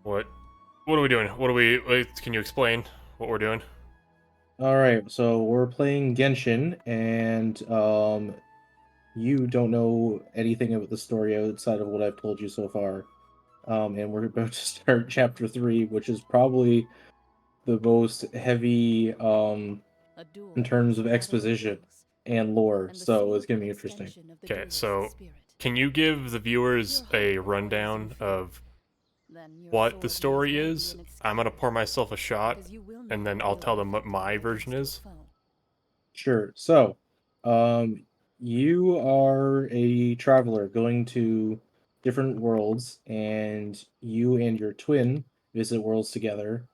What? What are we doing? What are we? Can you explain what we're doing? All right, so we're playing Genshin, and you don't know anything about the story outside of what I've told you so far. And we're about to start chapter 3, which is probably the most heavy A in duel terms of with other exposition duels, and lore, and the so it's sword gonna an be interesting. extension of the Okay, duelist's so spirit. can you give the If viewers your a hope lies in rundown fear, of then your what the sword may as story well be is? an I'm gonna excuse, pour myself a shot, because you will and never then I'll wield tell an them what effective my weapon version against your is. foe. Sure. So, um, you are a traveler going to different worlds, and you and your twin visit worlds together.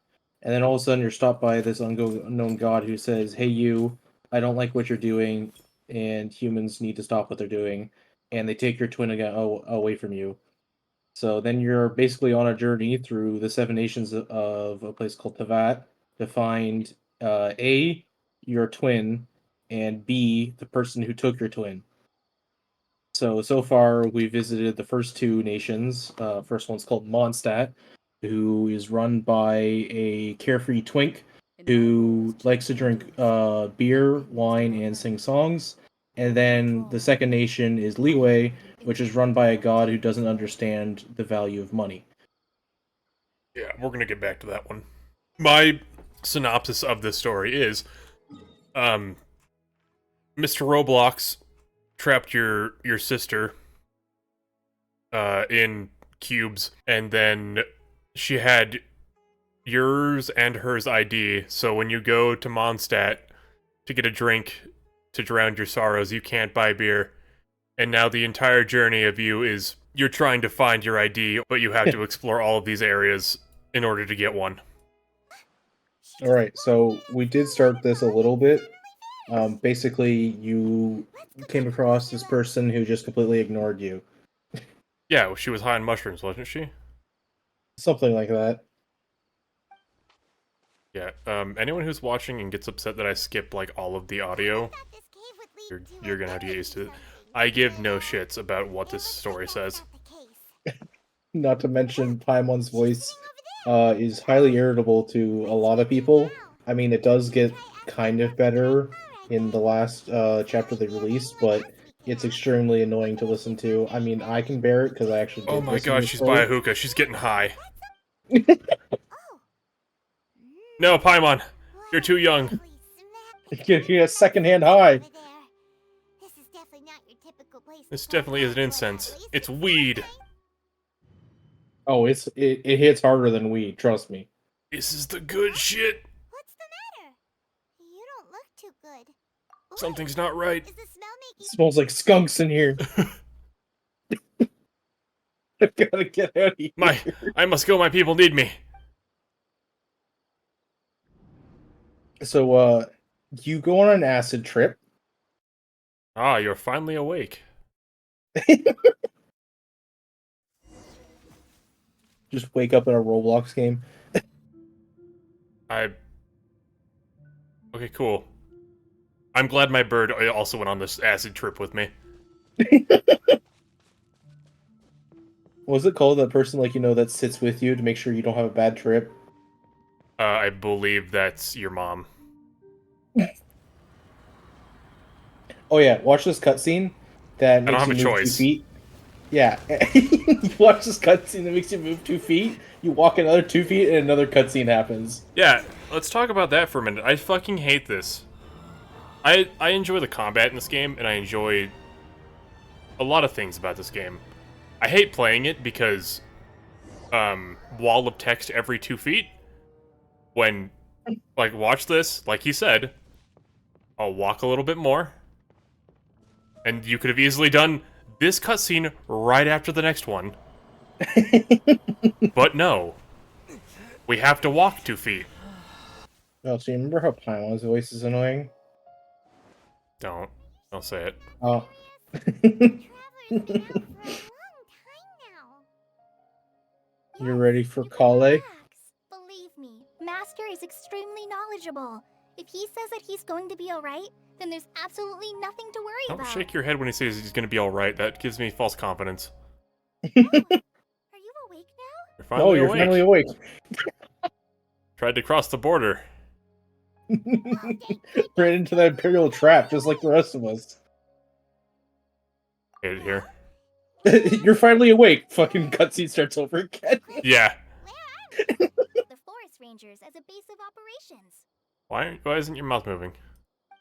And then all of a sudden, you're stopped by this unknown god who says, "Hey, you! I don't like what you're doing, and humans need to stop what they're doing." And they take your twin again away from you. So then you're basically on a journey through the seven nations of a place called Tavat to find A, your twin, and B, the person who took your twin. So far we visited the first two nations. First one's called Mondstadt, who is run by a carefree twink In my role as who likes to champion of drink duels, I beer, witnessed wine, your and sing journey. songs. And Your then the withdrawal second nation is Liyue, left an which is infinite run by a void god who in my doesn't soul. understand the value of money. Yeah, we're gonna get back to that one. My synopsis of this story is, um, Mr. Roblox trapped your sister, in cubes, and then she had yours and hers ID. So when you go to Mondstadt to get a drink to drown your sorrows, you can't buy beer. And now the entire journey of you is you're trying to find your ID, but you have to explore all of these areas in order to get one. All right, so we did start this a little bit. Basically, you came across this person who just completely ignored you, Yeah, she was high on mushrooms, wasn't she? something like that. Yeah. Anyone who's watching and gets upset that I skip like all of the audio, you're gonna have to get used to it. I give no shits about what this story says. Not to mention, Paimon's voice is highly irritable to a lot of people. I mean, it does get kind of better in the last chapter they released, but it's extremely annoying to listen to. I mean, I can bear it because I actually Oh did my listen to gosh, the she's by a story. hookah. She's getting high. No, Paimon, you're too young. Get a secondhand high. This definitely isn't incense. It's weed. Oh, it hits harder than weed. Trust me. This is the good shit. What's the matter? You don't look too good. Something's not right. Is the smell It making smells like skunks in here. I gotta get out of My, here. I must go. My people need me. So, you go on an acid trip. Ah, you're finally awake. Just wake up in a Roblox game. I. Okay, cool. I'm glad my bird also went on this acid trip with me. What's it called? That person, like, that sits with you to make sure you don't have a bad trip. I believe that's your mom. Oh yeah, watch this cutscene that I don't makes have you a move two choice. feet. Yeah, you watch this cutscene that makes you move 2 feet. You walk another 2 feet, and another cutscene happens. Yeah, let's talk about that for a minute. I fucking hate this. I enjoy the combat in this game, and I enjoy a lot of things about this game. I hate playing it because, wall of text every 2 feet. When, like, watch this, like he said, I'll walk a little bit more, and you could have easily done this cutscene right after the next one. But no, we have to walk 2 feet. Oh, so you remember how Paimon's voice is annoying? Don't. Don't say it. Oh. traveler's been out for a long time now? You're Yes, ready for you can Kale? relax. Believe me, Master is extremely knowledgeable. If he says that he's going to be alright, then there's absolutely nothing to worry Don't about. shake your head when he says he's gonna be alright. That gives me false confidence. Oh, are you awake now? You're Oh, you're finally awake. Tried to cross the border. Ran into that Imperial trap, just like the rest of us. Hit it here. You're finally awake. Fucking cutscene starts over again. Yeah. The forest rangers as a base of operations. Why isn't your mouth moving?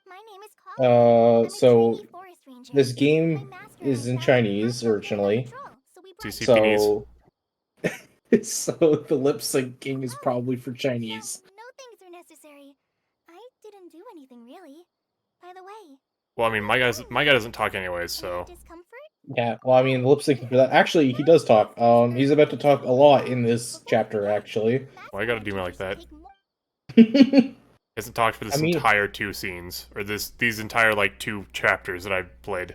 My name is Colin. I'm a So trainee forest ranger. this My game master is has in found Chinese a patrol originally. so we brought CCPs. So, so the lip syncing is probably for Chinese. No thanks are necessary. I didn't do anything really. By the way, Well, I mean, my guy doesn't talk anyways, so. discomfort? Yeah, well, I mean, lip syncing for that. Actually, he does talk. He's about to talk a lot in this chapter, actually. Why you gotta do me like that? I He hasn't talked for this mean- entire 2 scenes, or these entire like 2 chapters that I've played.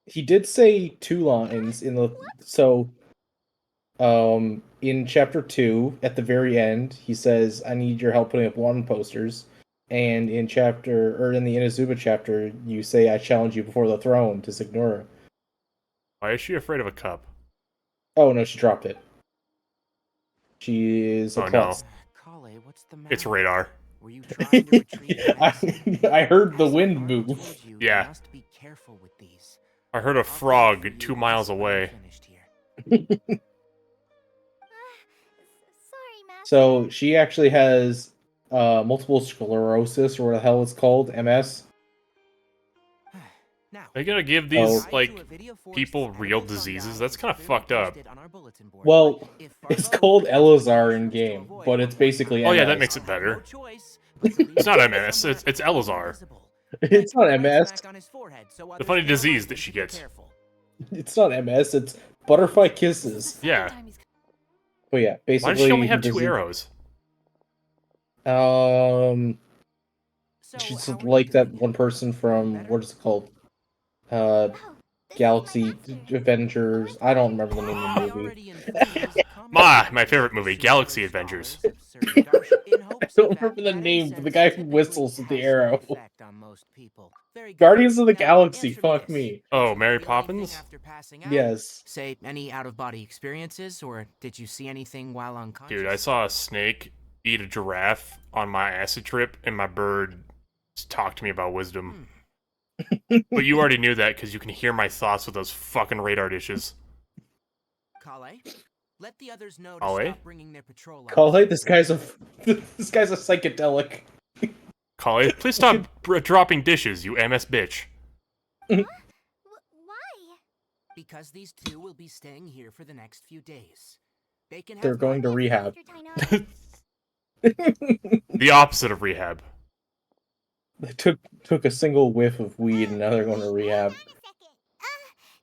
He did say 2 lines in the in chapter 2 at the very end. He says, "I need your help putting up wanted posters." And in the Inazuma chapter, you say, "I challenge you before the throne" to Signora. Why is she afraid of a cup? Oh no, she dropped it. She is a Oh, klutz. Kale, what's the matter? It's radar. Were you trying to retrieve the medicine? I heard the As wind Arnold move. told you, Yeah. You must be careful with these. I heard a I'll wait frog for you 2 once miles we're away. finished here. Sorry, Master. So she actually has multiple sclerosis, or what the hell it's called, MS. Now, Are you gonna give Oh. these I like do a video for people us, real and it's on diseases? down, That's it's kind of clearly fucked up. posted on our bulletin board. Well, If it's Fargo called has Elazar measures in to game, avoid but one it's more basically time, Oh, yeah, that MS. makes it I'll have better. no choice but to leave It's not the MS, somewhere it's where Elazar. visible. It's Put not an ice MS. pack on his forehead so The others funny can disease remind that him she to be gets. careful. It's not MS. It's butterfly kisses. Yeah. But yeah, basically. Why does she only have the 2 disease- arrows? So, She's how are you like that doing one now? person from Better? what is it called? Oh, this is Galaxy my master. Avengers. I don't remember the name of the I movie. already infused My favorite movie, superpowers Galaxy to Avengers. scholars of certain Darsh in hopes I don't that remember the that name, but the incense guy who typically whistles with the has no arrow. effect on most people. Very good. Guardians of the Now, Galaxy. answer Fuck this. me. Oh, Did you Mary feel anything Poppins? after passing out? Yes. Say any out-of-body experiences, or did you see anything while unconscious? Dude, I saw a snake eat a giraffe on my acid trip, and my bird talked to me about wisdom. But you already knew that because you can hear my thoughts with those fucking radar dishes. Kale, let the others know to Kale? stop bringing their patrol. Call out. it. This guy's a psychedelic. Kale, please stop dropping dishes, you MS bitch. Why? Because these two will be staying here for the next few days. They can have They're going to fun. rehab. Master Tainari. The opposite of rehab. They took a single whiff of weed and now they're going to rehab. Hold on a second.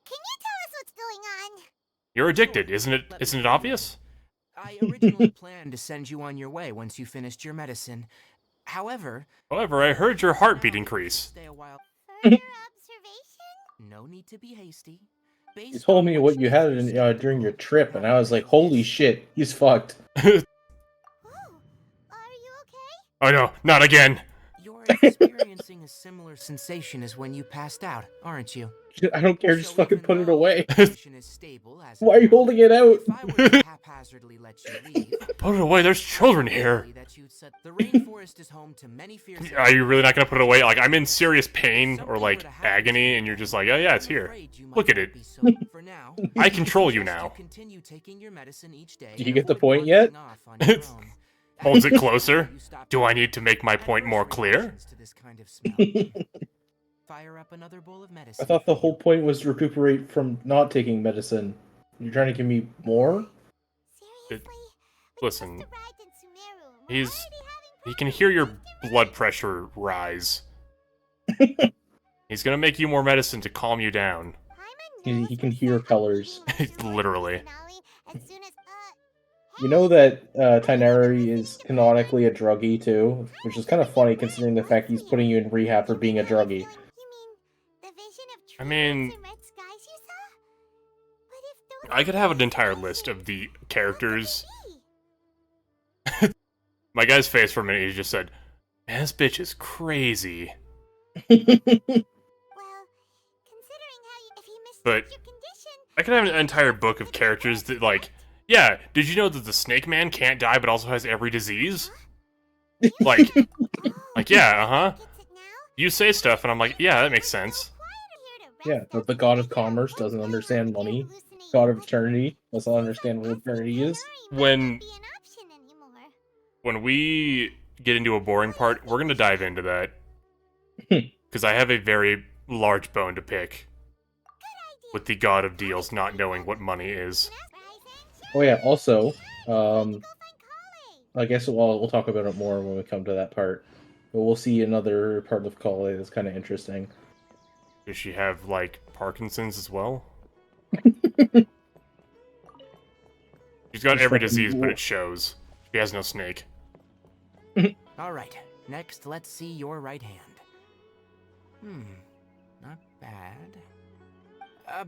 Can you tell us what's going on? You're addicted, isn't it? Let me Isn't it fill you obvious? I originally planned to send you on your way once you finished your medicine. However, However, I heard your heartbeat now you increase. should stay a while. Further observation? No need to be hasty. You Based told on me what you you had experienced during your before, trip, and I was like, "Holy this- shit, he's fucked." Oh, are you okay? Oh no, not again! You're experiencing a similar sensation as when you passed out, aren't you? I don't care, just So fucking even put it though away. your condition is stable as of Why are you now, holding it out? if I were to haphazardly let you leave, Put it away, there's children here! that you'd set the rainforest is home to many fierce Are you really not gonna put it away? Like, I'm in serious If pain something or were like to happen to agony, you, and you're just like, oh yeah, it's I'm here. afraid you might Look at not it. be so. For now, I control you suggest now. continue taking your medicine each day Do you and get the avoid point yet? wandering off on your own. Holds it After closer? you stop Do I taking need to make my point more adverse clear? reactions to this kind of smell. Fire up another bowl of medicine. I thought the whole point was to recuperate from not taking medicine. You're trying to give me more? Seriously? Listen, Just arrived in Sumeru. We're he's- already having he can hear your blood pressure rise. He's gonna make you more medicine to calm you down. He can hear colors. Literally. You know that Tainari is canonically a druggie too, which is kind of funny considering the fact he's putting you in rehab for being a druggie. I mean, I could have an entire list of the characters. My guy's face for a minute, he just said, man, this bitch is crazy. But I could have an entire book of characters that, like, Yeah, did you know that the Snake Man can't die but also has every disease? Like, yeah, uh-huh. You say stuff and I'm like, yeah, that makes sense. Yeah, but the god of commerce doesn't understand money. God of eternity doesn't understand what eternity is. When we get into a boring part, we're gonna dive into that. Because I have a very large bone to pick. With the god of deals not knowing what money is. Oh yeah, also, I guess we'll talk about it more when we come to that part. But we'll see another part of Kale that's kind of interesting. Does she have, like, Parkinson's as well? She's got every disease, but it shows. She has no snake. Alright, next let's see your right hand. Not bad.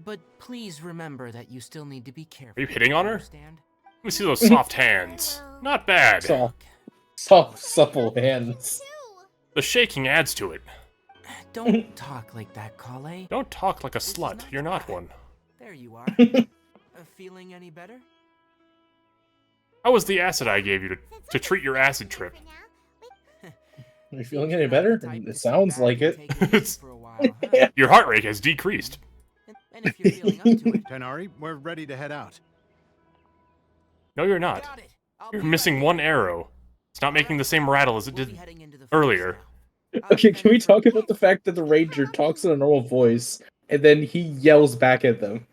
But please remember that you still need to be careful. Are you hitting on her? Understand? Let me see those soft hands. Not bad. Soft, supple hands. The shaking adds to it. Don't talk like that, Kale. Don't talk like a This is slut. not You're not fun. one. There you are. Feeling any better? How was the acid I gave you to treat your acid trip? Are you feeling any better? It sounds like it. Your heart rate has decreased. And if you're feeling up to it, Tighnari, we're ready to head out. No, you're not. got it. I'll You're be missing right one there. arrow. It's not making the same rattle as it We'll be did heading into the earlier. forest now. Okay, can we talk about the fact that the ranger talks in a normal voice and then he yells back at them?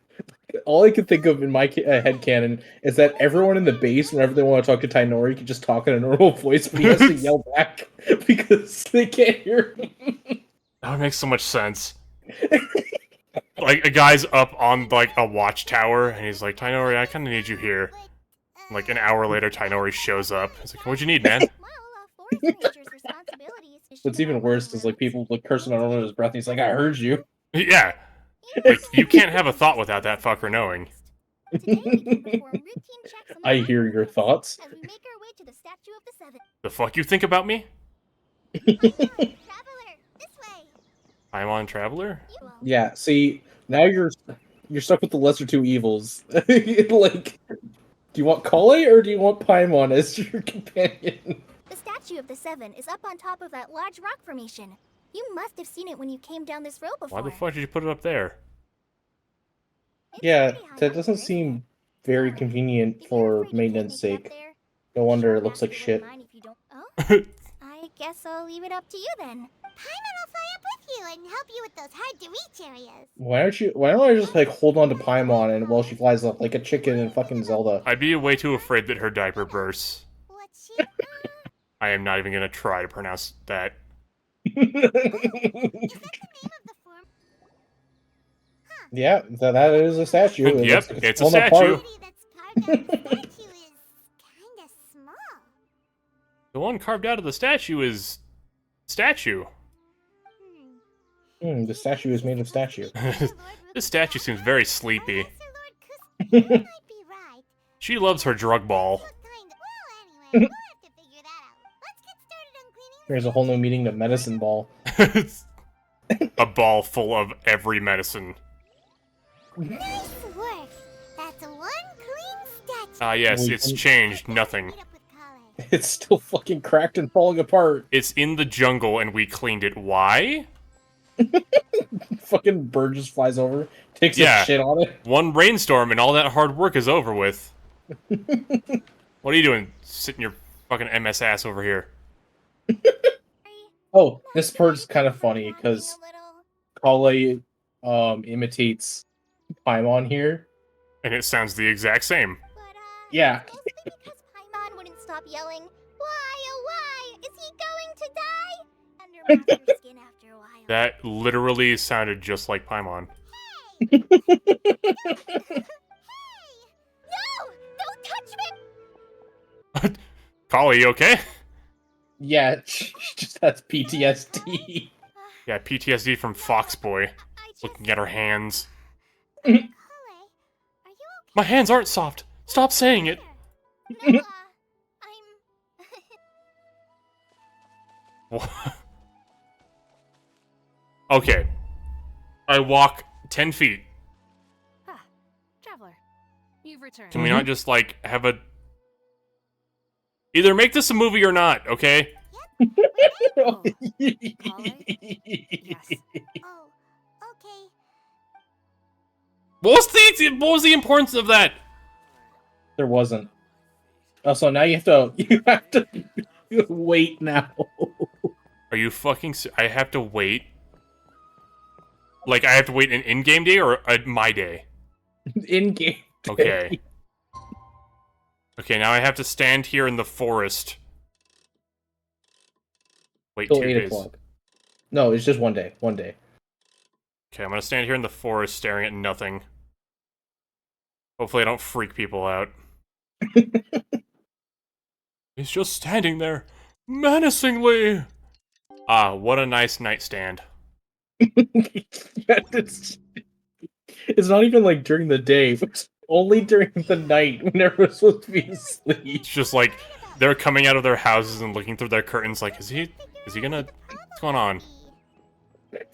All I can think of in my headcanon is that everyone in the base, whenever they want to talk to Tainori, can just talk in a normal voice, but he has to yell back because they can't hear him. That would make so much sense. Like, a guy's up on, like, a watchtower, and he's like, Tainori, I kinda need you here. Like, an hour later, Tainori shows up. He's like, what'd you need, man? What's even worse is like people like cursing under his breath. And he's like, "I heard you." Yeah. Like, you can't have a thought without that fucker knowing. I hear your thoughts. As we make our way to the statue of the seven. The fuck you think about me? Traveler, this way. I'm on Traveler? Yeah. See, now you're stuck with the lesser two evils. Like, do you want Kale or do you want Paimon as your companion? The statue of the seven is up on top of that large rock formation. You must have seen it when you came down this road before. Why the fuck did you put it up there? It's Yeah, pretty high that up doesn't there, seem isn't very it? convenient If you're for afraid you can't maintenance make it up sake. there, No wonder sure, it looks like Master wouldn't shit. mind if you don't- Oh? I guess I'll leave it up to you then. Paimon will fly up with you and help you with those hard-to-reach areas. Why don't I just like hold on to Paimon and while she flies up like a chicken in fucking Zelda? I'd be way too afraid that her diaper bursts. What's she? I am not even gonna try to pronounce that. Is that the name of the form? Yeah, that is a statue. It Yep, looks like it's a falling statue. apart. That's carved out of the statue is kinda small. The one carved out of the statue is... statue. The statue is made of statue. This statue seems very sleepy. Might be right. She loves her drug ball. Well, anyway, we'll have to figure that out. Let's get started on cleaning. There's a whole new meaning to medicine ball. A ball full of every medicine. Nice work. That's one clean statue. Ah, yes, it's changed nothing. Meet up with Kale. It's still fucking cracked and falling apart. It's in the jungle and we cleaned it. Why? Fucking bird just flies over, takes Yeah. a shit on it. One rainstorm and all that hard work is over with. What are you doing? Sitting your fucking MS ass over here. Oh, this part's kind of funny because Kale imitates Paimon here. And it sounds the exact same. Yeah. Mostly because Paimon wouldn't stop yelling, "Why, oh why? Is he going to die?" Under Master's skin after a while. That literally sounded just like Paimon. Hey! No! Don't touch me! Kali, you okay? Yeah, she just has PTSD. Yeah, PTSD from Foxboy. I just... Looking at her hands. Kale, are you okay? My hands aren't soft. Stop saying it. No, I'm... Okay. I walk 10 feet. Traveler, you've returned. Can we not just, like, have a... Either make this a movie or not, okay? Oh, yes. Oh, okay. What was the importance of that? There wasn't. Also, now you have to wait now. Are you fucking... I have to wait? Like, I have to wait an in-game day or my day? In game. Okay. Okay, now I have to stand here in the forest. Wait Till 2 8 days. o'clock. No, it's just one day. One day. Okay, I'm gonna stand here in the forest staring at nothing. Hopefully I don't freak people out. He's just standing there, menacingly! Ah, what a nice nightstand. it's not even like during the day. It's only during the night when everyone's supposed to be asleep. It's just like, they're coming out of their houses and looking through their curtains like, is he gonna... What's going on?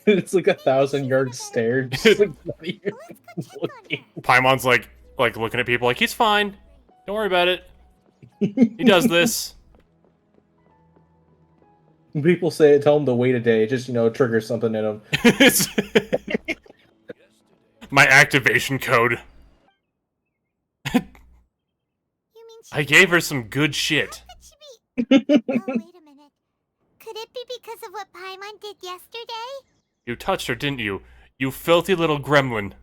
It's like 1,000-yard stare. Just like not even looking. Paimon's like looking at people like, he's fine. Don't worry about it. He does this. When people say it, tell them to wait a day. It just, triggers something in them. It's my activation code. You mean she I gave her some good shit. Oh, wait a minute. Could it be because of what Paimon did yesterday? You touched her, didn't you? You filthy little gremlin.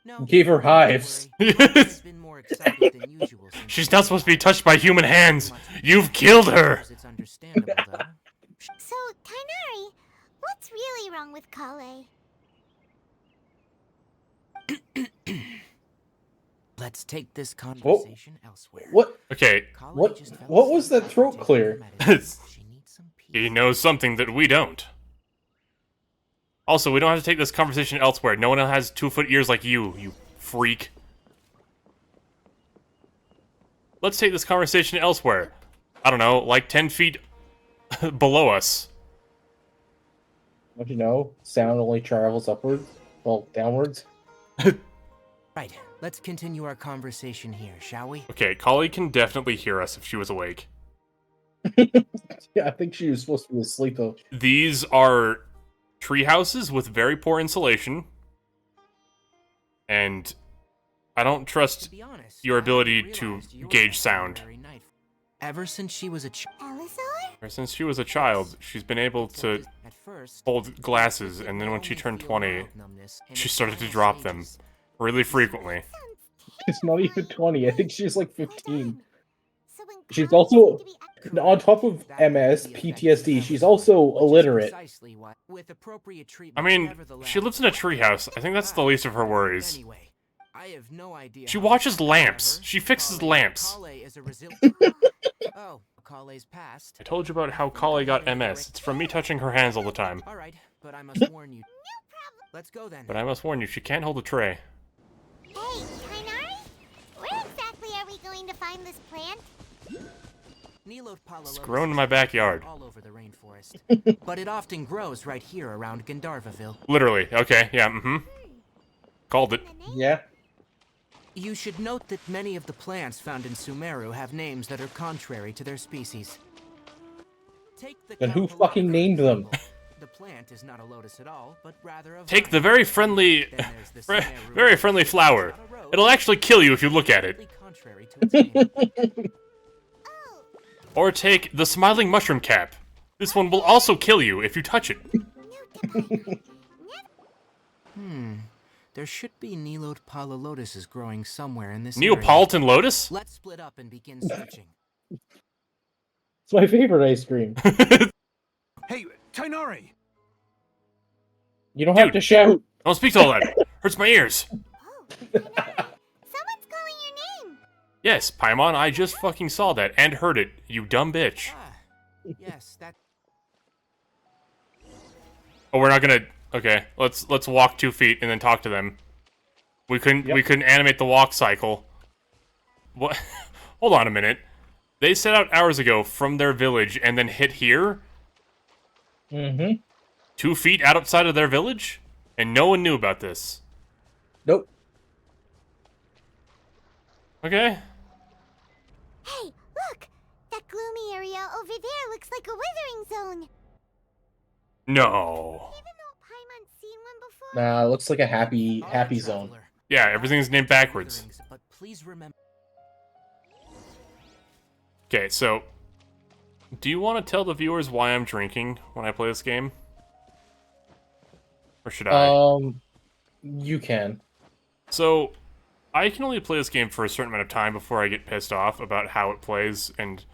No, Gave her don't hives. worry. I've been more excited than usual since She's not supposed to be touched by human hands. You've killed her. It's understandable, though. So, Kainari, what's really wrong with Kale? Let's take this conversation elsewhere. What? Okay, Kale What- just fell what was asleep that after throat taking clear? her medicine. She needs some peace. he knows something that we don't. Also, we don't have to take this conversation elsewhere. No one has 2-foot ears like you freak. Let's take this conversation elsewhere. I don't know, like 10 feet below us. Don't you know? Sound only travels upwards. Well, downwards. Right, let's continue our conversation here, shall we? Okay, Kali can definitely hear us if she was awake. Yeah, I think she was supposed to be asleep though. These are tree houses with very poor insulation. And I don't trust To be honest, your I ability realized to you were gauge acting sound. very night. Ever since she was a Elizar? Ever since she was a child, she's been able to At first, hold glasses, and then when she turned 20, she started to drop them really frequently. She's not even 20. I think she's like 15. So when She's Kale also- seemed to be On top of MS, PTSD, she's also illiterate. I mean, she lives in a treehouse. I think that's the least of her worries. Anyway, I have no idea She how watches this lamps. happened. She fixes Kale- lamps. Kale is a Oh, Kale's passed. I told you about how Kali got MS. It's from me touching her hands all the time. All right, but I must warn you. Let's go then. But I must warn you, she can't hold a tray. Hey, Kainari? Where exactly are we going to find this plant? It's grown in my backyard. All over the rainforest, but it often grows right here around Gandharvaville. Literally. Okay, yeah, Called it. The name? Yeah. You should note that many of the plants found in Sumeru have names that are contrary to their species. Take the Then who Calpulata, fucking for named them? example. The plant is not a lotus at all, but rather a Take vine. the very friendly, Then there's the very, Sumeru very friendly flower. Not a rose, It'll actually kill you if you look at it. completely contrary to its name. Oh, Or take the smiling mushroom cap. This one will also kill you if you touch it. There should be Neolode lotuses growing somewhere in this area. Neapolitan lotus? Let's split up and begin searching. It's my favorite ice cream. Hey, Tainari! You don't have Dude. to shout. Don't speak to all that. Hurts my ears. oh, Kainari. Someone's calling your name. Yes, Paimon, I just fucking saw that and heard it, you dumb bitch. Ah, yes, that. Oh, we're not gonna... Okay, let's walk 2 feet and then talk to them. We couldn't animate the walk cycle. What? Hold on a minute. They set out hours ago from their village and then hit here? Mm-hmm. 2 feet outside of their village? And no one knew about this. Nope. Okay. Hey, look! That gloomy area over there looks like a withering zone. No. Even though Paimon's seen one before. Nah, it looks like a happy All right, zone. traveler. Yeah, everything's named backwards. But please remember. Okay, so do you want to tell the viewers why I'm drinking when I play this game? Or should I? You can. So, I can only play this game for a certain amount of time before I get pissed off about how it plays and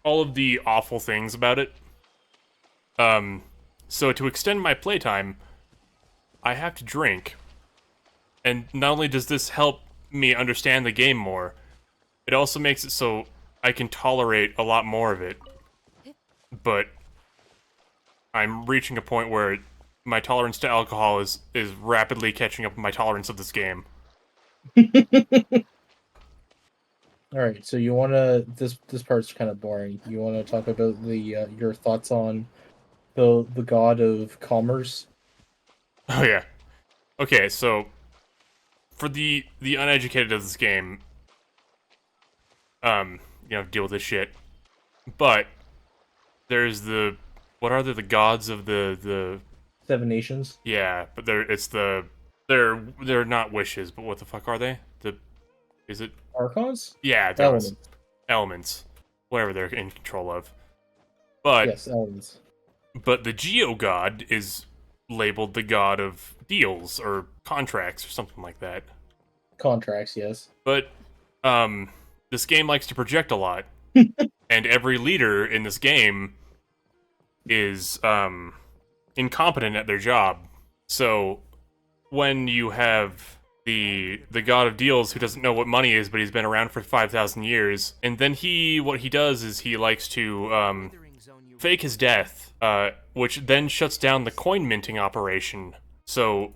all of the awful things about it. So to extend my playtime, I have to drink. And not only does this help me understand the game more, it also makes it so I can tolerate a lot more of it. But I'm reaching a point where my tolerance to alcohol is rapidly catching up with my tolerance of this game. All right, so you want to this part's kind of boring. You want to talk about the your thoughts on the god of commerce? Oh yeah. Okay, so for the uneducated of this game, deal with this shit. But there's the what are they? The gods of the 7 Nations. yeah, but they're not wishes, but what the fuck are they? Is it Archons? yeah, those Elements. elements, whatever they're in control of. But Yes, elements. but the Geo God is labeled the god of deals or contracts or something like that. Contracts, yes. But this game likes to project a lot, and every leader in this game is incompetent at their job. So when you have the god of deals who doesn't know what money is, but he's been around for 5,000 years, and then what he does is he likes to fake his death, which then shuts down the coin minting operation. So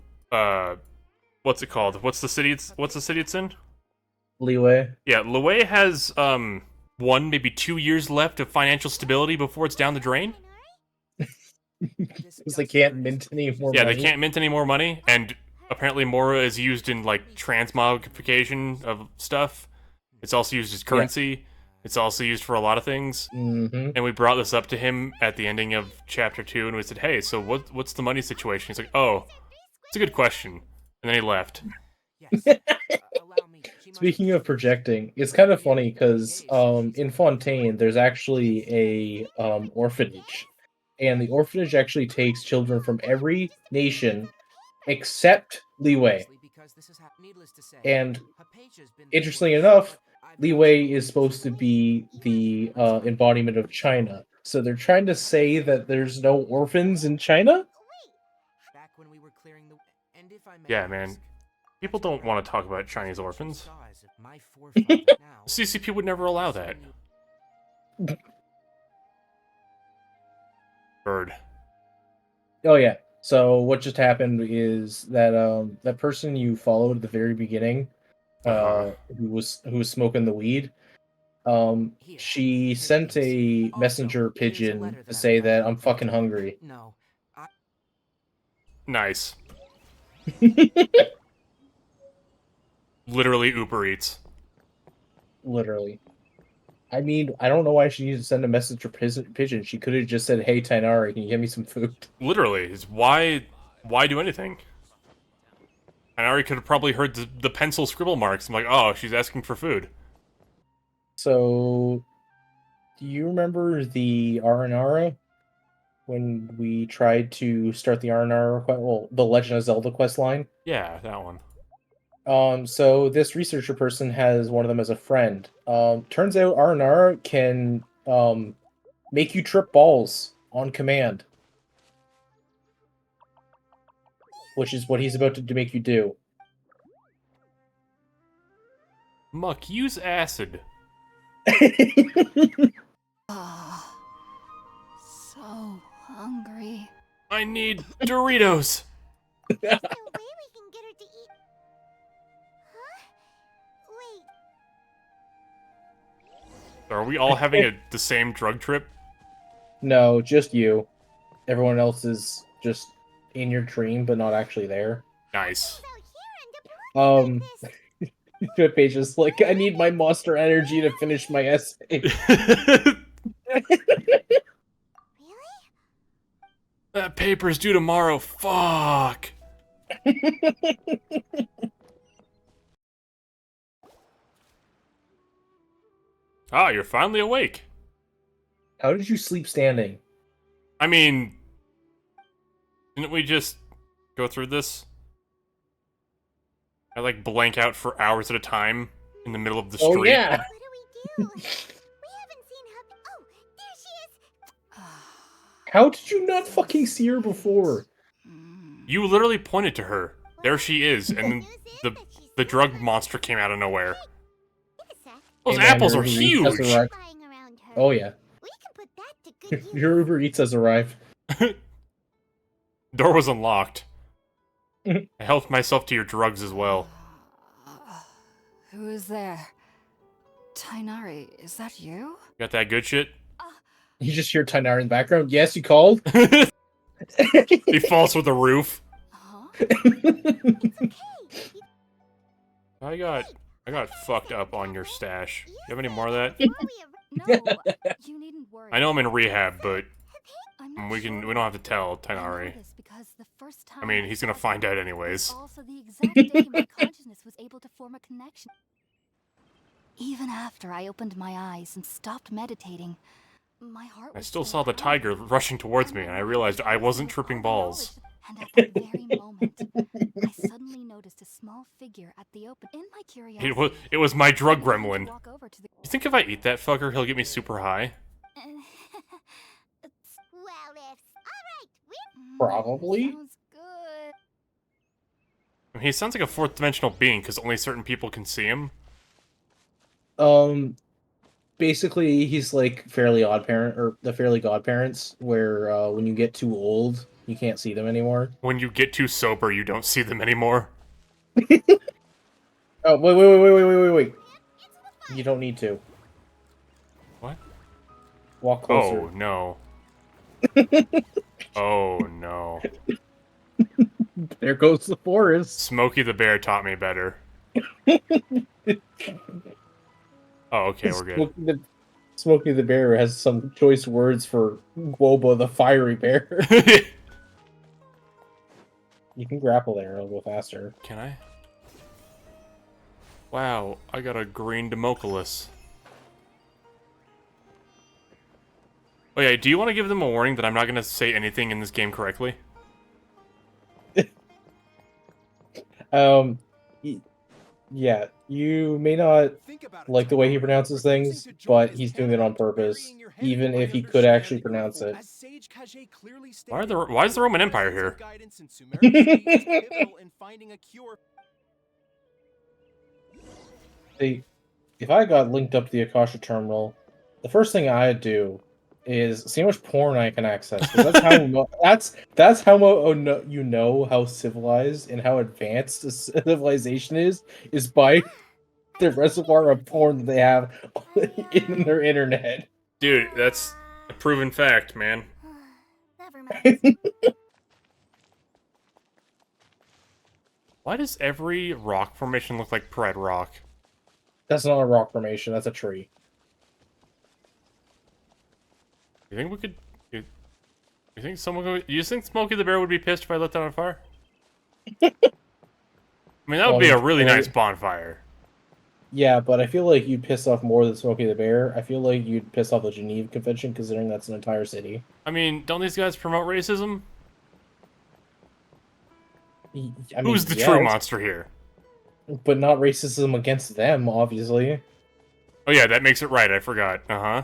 what's it called? What's the city it's in? Leeway. Yeah, Lue has 1, maybe 2 years left of financial stability before it's down the drain. Because they can't mint any more Yeah, money. they can't mint any more money, and apparently Mora is used in, like, transmogrification of stuff. It's also used as currency. It's also used for a lot of things. Mm-hmm. And we brought this up to him at the ending of Chapter 2, and we said, hey, so what's the money situation? He's like, oh, it's a good question. And then he left. Yes. Allow me. Speaking of projecting, it's kind of funny because in Fontaine there's actually a orphanage, and the orphanage actually takes children from every nation except Leeway. And interestingly enough, Leeway is supposed to be the embodiment of China. So they're trying to say that there's no orphans in China? Back when we were clearing the and if I may Yeah, man. ask, People don't want to talk about Chinese orphans. My forefather now. CCP would never allow that. Bird. Oh yeah. So what just happened is that that person you followed at the very beginning, who was smoking the weed, she sent a messenger pigeon to say that I'm fucking hungry. No. Nice. Literally Uber Eats. Literally. I mean, I don't know why she needed to send a messenger pigeon. She could have just said, "Hey, Tainari, can you get me some food?" Literally. Is why do anything? And I already could have probably heard the pencil scribble marks. I'm like, oh, she's asking for food. So, do you remember the Aranara? When we tried to start the Aranara, well, the Legend of Zelda quest line? Yeah, that one. So this researcher person has one of them as a friend. Turns out Aranara can make you trip balls on command, which is what he's about to make you do. Muck, use acid. Ah, so hungry. I need Doritos. No way we can get her to eat. Huh? Wait. Are we all having the same drug trip? No, just you. Everyone else is just in your dream, but not actually there. Nice. Out here and Um, like this. Page is like, I need my monster energy to finish my essay. Really? That paper's due tomorrow. Fuck. Ah, you're finally awake. How did you sleep standing? I mean, didn't we just go through this? I like blank out for hours at a time in the middle of the street. Oh yeah. What do? We haven't seen her. Oh, there she is. How did you not fucking see her before? You literally pointed to her. There she is, and then News is the that she's the drug somewhere. monster came out of nowhere. Wait a sec. Those Hey, man, apples your are Uber Eats has huge. arrived. Flying around her. Oh yeah. We can put that to good use. Your Uber Eats has arrived. Door was unlocked. I helped myself to your drugs as well. Who is there? Tainari, is that you? Got that good shit? You just hear Tainari in the background. Yes, you called. He falls through the roof. Huh? I got fucked up on your stash. You have any more of that? No, you needn't worry. I know I'm in rehab, but I'm not we sure. don't have to tell I know Tainari. this because the first I time mean, he's gonna saw find her out was anyways. also the exact day my consciousness was able to form a connection. Even after I opened my eyes and stopped meditating, my heart I was still saw the pounding. tiger rushing towards me, and I realized I wasn't tripping balls. And at that very moment, I suddenly noticed a small figure at the open. In my curiosity, It was my drug I began to gremlin. walk over to the- You think if I eat that fucker, he'll get me super high? Well, if alright, we Probably. Sounds good. I mean, he sounds like a fourth dimensional being because only certain people can see him. Basically, he's like Fairly Odd Parent or the Fairly Godparents, where when you get too old, you can't see them anymore. When you get too sober, you don't see them anymore. Oh wait! You don't need to. What? Walk closer. Oh no. Oh no. There goes the forest. Smokey the Bear taught me better. Oh, okay, we're good. Smokey the Bear has some choice words for Guoba the Fiery Bear. You can grapple there, it'll go faster. Can I? Wow, I got a green Democulus. Oh yeah, do you want to give them a warning that I'm not going to say anything in this game correctly? Yeah, you may not like the way he pronounces things, but he's doing it on purpose, even if he could actually pronounce it. Why is the Roman Empire here? See, if I got linked up to the Akasha terminal, the first thing I'd do is see how much porn I can access. 'Cause that's how that's how you know how civilized and how advanced a civilization is by the reservoir of porn that they have in their internet. Dude, that's a proven fact, man. Never mind. Why does every rock formation look like Pride Rock? That's not a rock formation. That's a tree. You think we could? You think someone would? You think Smokey the Bear would be pissed if I lit that on fire? I mean, that would be a really nice bonfire. Yeah, but I feel like you'd piss off more than Smokey the Bear. I feel like you'd piss off the Geneva Convention, considering that's an entire city. I mean, don't these guys promote racism? I mean, Who's the yes, true monster here? but not racism against them, obviously. Oh yeah, that makes it right. I forgot. Uh huh.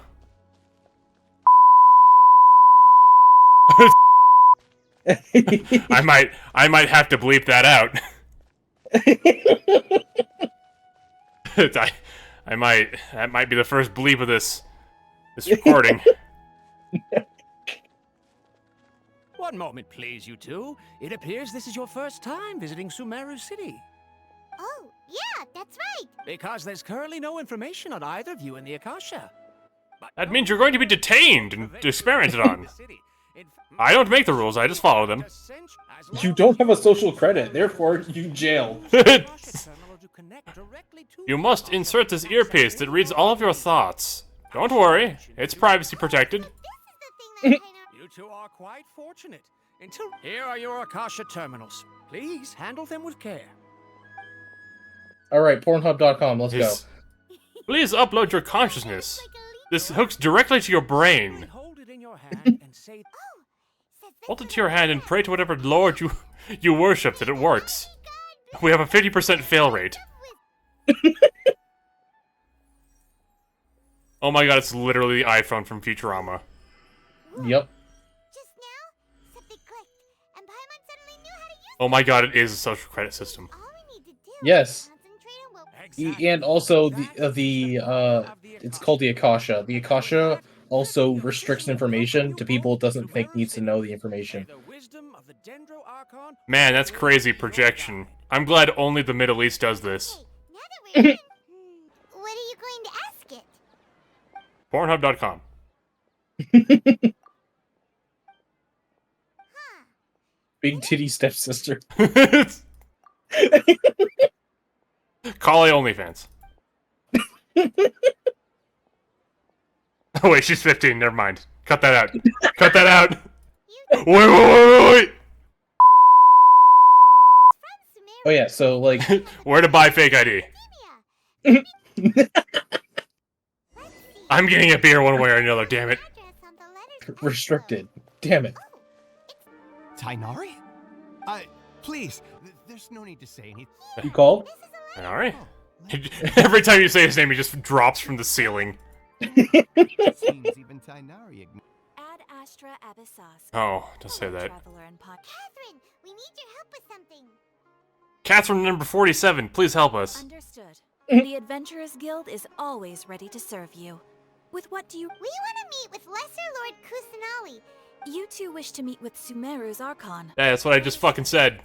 I might have to bleep that out. That might be the first bleep of this recording. One moment, please, you two. It appears this is your first time visiting Sumeru City. Oh, yeah, that's right. Because there's currently no information on either of you in the Akasha. But That means you're going to be detained and experimented on. I don't make the rules, I just follow them. You don't have a social credit, therefore you jail. connect directly to You the must Akasha insert this and earpiece access that any reads all of your relevant thoughts. Don't worry, it's privacy protected. This is the thing that You two are quite fortunate. Here are your Akasha terminals. Please handle them with care. All right, Pornhub.com. Let's go. Please upload your consciousness. This hooks directly to your brain. Hold it in your hand and say, Hold it to your hand and pray to whatever lord you worship that it works. We have a 50% fail rate. Oh my god, it's literally the iPhone from Futurama. Yep. just now, something clicked, and Paimon suddenly knew how to use Oh my god, it is a social credit system. all we need to do. Yes. Concentrate on what And also it's called the Akasha. The Akasha also restricts information to people it doesn't think needs to know the information. Man, that's crazy projection. I'm glad only the Middle East does this. Now that we're done, what are you going to ask it? Pornhub.com. Big titty stepsister. Call a OnlyFans. Oh wait, she's 15, never mind. Cut that out. Cut that out! Wait! Oh yeah, so like Where to buy fake ID? I'm getting a beer one way or another, damn it. restricted. Damn it. Tainari? Please, there's no need to say anything. You called? Alright. Every time you say his name, he just drops from the ceiling. Seems even Tainari Ad Astra Abyssos. Oh, don't say that. Traveler and Catherine, we need your help with something. Catherine number 47, please help us. Understood. The Adventurers Guild is always ready to serve you. With what do you... We want to meet with Lesser Lord Kusanali. You two wish to meet with Sumeru's Archon. Yeah, that's what I just fucking said.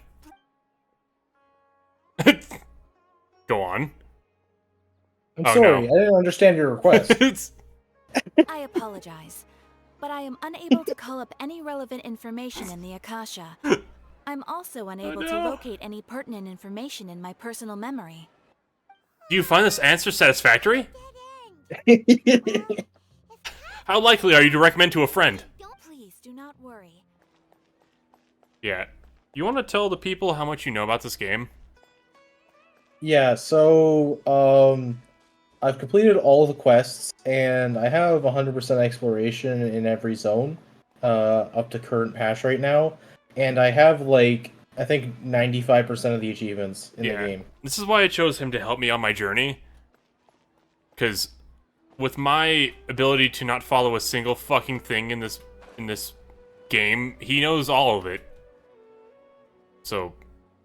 Go on. I'm Oh, sorry, no. I didn't understand your request. I apologize, but I am unable to call up any relevant information in the Akasha. I'm also unable to no. locate any pertinent information in my personal memory. Do you find this answer satisfactory? How likely are you to recommend to a friend? Please do not worry. Yeah. You want to tell the people how much you know about this game? Yeah, so I've completed all the quests and I have 100% exploration in every zone up to current patch right now, and I have like I think 95% of the achievements in the game. This is why I chose him to help me on my journey. Because with my ability to not follow a single fucking thing in this game, he knows all of it. So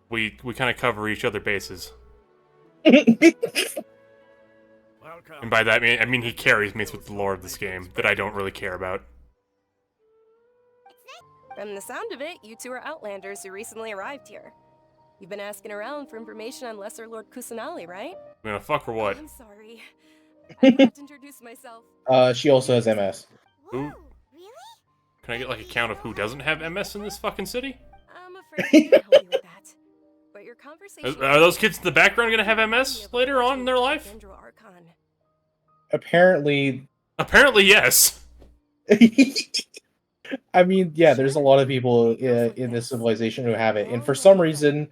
we kind of cover each other bases. And by that I mean he carries me through the lore of this game that I don't really care about. From the sound of it, you two are Outlanders who recently arrived here. You've been asking around for information on Lesser Lord Kusanali, right? I'm gonna fuck or what? I'm sorry. I forgot to introduce myself. She also has MS. Who? Really? Can I get like a count of who doesn't have MS in this fucking city? I'm afraid I can't help you with that. But your conversation... Are those kids in the background gonna have MS later on in their life? Archon. Apparently. Apparently, yes. I mean, yeah, there's a lot of people in this civilization who have it, and for some reason,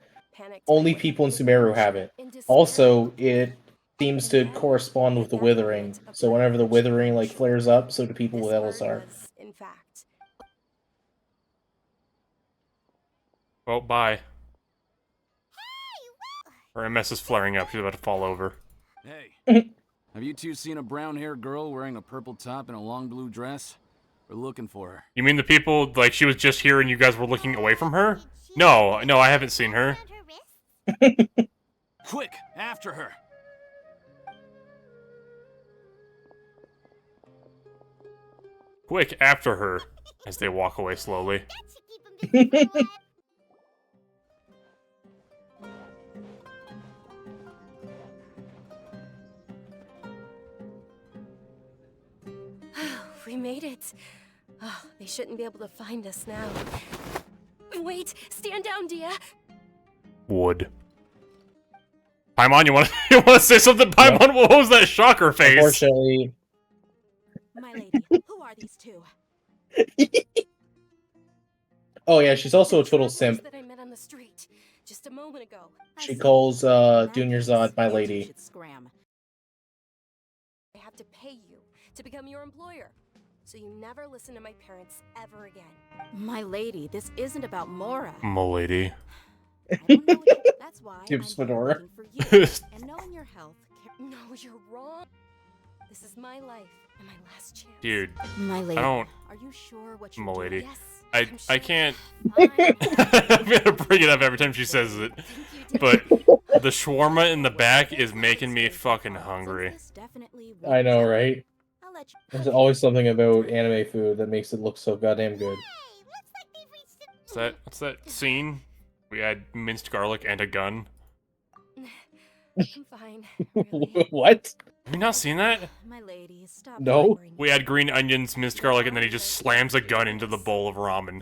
only people in Sumeru have it. Also, it seems to correspond with the Withering, so whenever the Withering like flares up, so do people with LSR. In fact, Well, bye. Her MS is flaring up. She's about to fall over. Hey, have you two seen a brown-haired girl wearing a purple top and a long blue dress? We're looking for her. You mean the people, like, she was just here and you guys were looking away from her? No, I haven't seen her. Quick, after her! Quick, after her, as they walk away slowly. we made it. Oh, they shouldn't be able to find us now. Wait, stand down, Dia. Wood. Paimon, you want you want to say something? Paimon, what was that shocker face? Unfortunately, My lady, who are these two? oh yeah, she's also a total Travelers simp. that I met on the street just a moment ago. She calls Junior Zod my lady. Scram. I have to pay you to become your employer, so you never listen to my parents ever again. My lady, this isn't about Mora. Milady. I don't know what you- That's why Gives I'm here fedora. looking for you. And knowing your health. No, you're wrong. This is my life and my last chance. Dude, My lady, I don't... are you sure what you're Milady. doing? Yes, I I'm can't... Fine. I'm gonna bring it up every time she says it. But the shawarma in the back is making me fucking hungry. This definitely I know, won't- right? I'll let you. There's always something about anime food that makes it look so goddamn good. Hey, looks like they've reached a... What's that scene? We had minced garlic and a gun. I'm fine. Really. What? Have you not seen that? My lady, stop. No. blabbering. We had green onions, minced garlic, and then he just slams a gun into the bowl of ramen.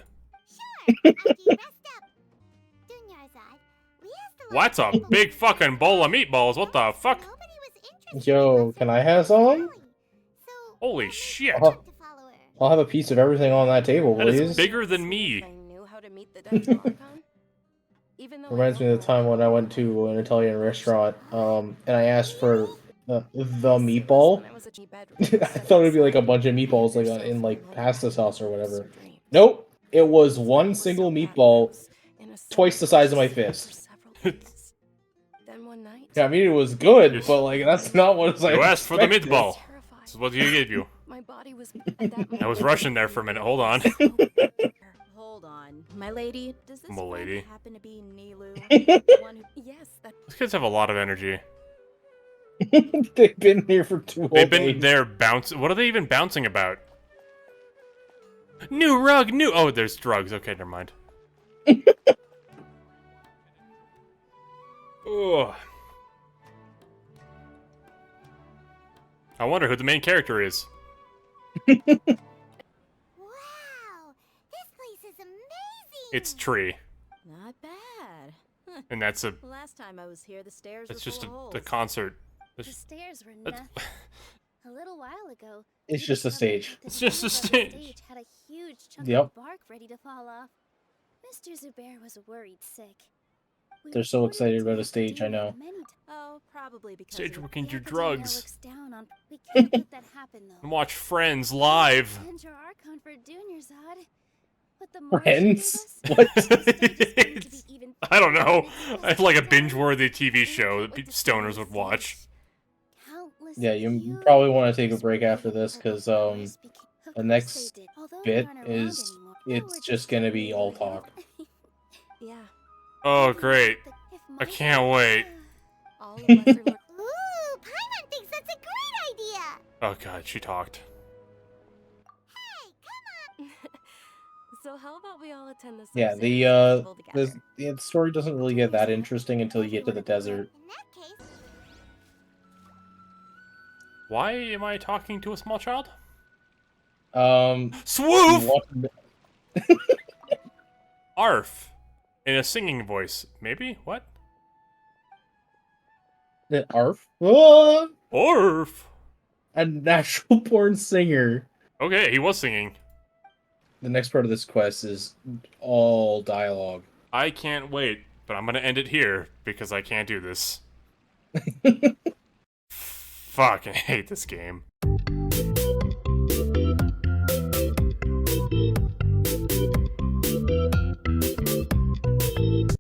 Sure, after you rest up. Junior Zod, we asked a lot What's of a people big to fucking bowl of meatballs? What the fuck? Nobody was interested Yo, in can I have some? So, Holy shit. Uh-huh. to follow her. I'll have a piece of everything on that table, That is please. bigger than me. I knew how to meet the Dutch Even though I Reminds me don't of the time when I went to an Italian restaurant, and I asked for the meatball. I thought it'd be like a bunch of meatballs, like in like pasta sauce or whatever. Nope, it was one single meatball, twice the size of my fist. Then one night, Yeah, I mean it was good, Yes. but like that's not what I You asked for the expected. meatball. This is what he gave you. my body was at that I was Russian there for a minute. Hold on. Hold on. My lady, does this Milady. friend happen to be Nilu? One who... Yes, that These kids have a lot of energy. They've been here for 2 whole They've been days. there bouncing. What are they even bouncing about? New rug, new. Oh, there's drugs. Okay, never mind. Ugh. I wonder who the main character is. Wow, this place is amazing. It's Tree, Not bad. Huh. and that's a. Last time I was here, the stairs It's were just full of a holes. concert. The It's- stairs were That's- nothing. A little while ago, It's we just a discovered stage. that the It's just a top of the stage. Had a huge chunk Yep. of bark ready to fall off. Mr. Zubair was worried sick. We They're so reported excited it to about a the stage, I dean know. many times. Oh, probably because Stage of- working The your academia drugs. looks down on. We can't let that happen though. And watch Friends live. Enter our comfort, Junior Zod. But the more Friends? she gave What? us, the stage is going to be even I don't know. bigger. It's like a binge-worthy TV show that stoners would watch. Countless Yeah, you beautiful probably want to take a faces break were after made this, for 'cause, performers the Of course next they did. Although bit they aren't around is- anymore, it's we're just gonna be all really talk. yeah. Oh, great. If I my can't wait. All of us are looking. Ooh, Paimon thinks that's a great idea. Oh god, she talked. Hey, come on. So how about we all attend this? Yeah, the story doesn't really get that interesting until you get to the desert. In that case, Why am I talking to a small child? You Swoof! want- Arf. In a singing voice. Maybe? What? the Arf? Ah! Arf! A natural born singer. Okay, he was singing. The next part of this quest is all dialogue. I can't wait, but I'm gonna end it here because I can't do this. Fucking hate this game.